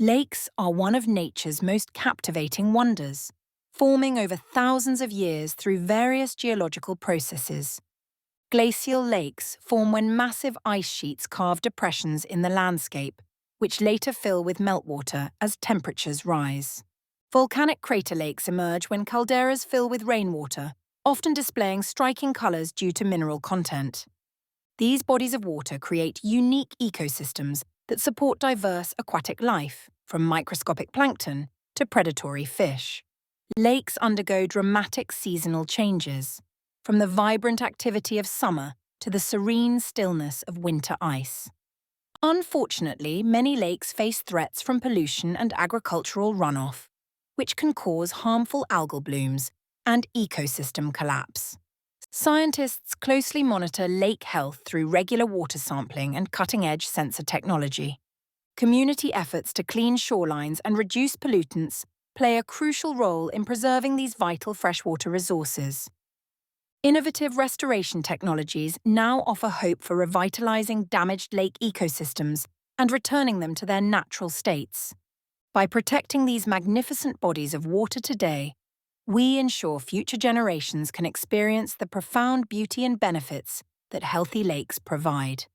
Lakes are one of nature's most captivating wonders, forming over thousands of years through various geological processes. Glacial lakes form when massive ice sheets carve depressions in the landscape, which later fill with meltwater as temperatures rise. Volcanic crater lakes emerge when calderas fill with rainwater, often displaying striking colours due to mineral content. These bodies of water create unique ecosystems that support diverse aquatic life, from microscopic plankton to predatory fish. Lakes undergo dramatic seasonal changes, from the vibrant activity of summer to the serene stillness of winter ice. Unfortunately, many lakes face threats from pollution and agricultural runoff, which can cause harmful algal blooms and ecosystem collapse. Scientists closely monitor lake health through regular water sampling and cutting-edge sensor technology. Community efforts to clean shorelines and reduce pollutants play a crucial role in preserving these vital freshwater resources. Innovative restoration technologies now offer hope for revitalizing damaged lake ecosystems and returning them to their natural states. By protecting these magnificent bodies of water today, we ensure future generations can experience the profound beauty and benefits that healthy lakes provide.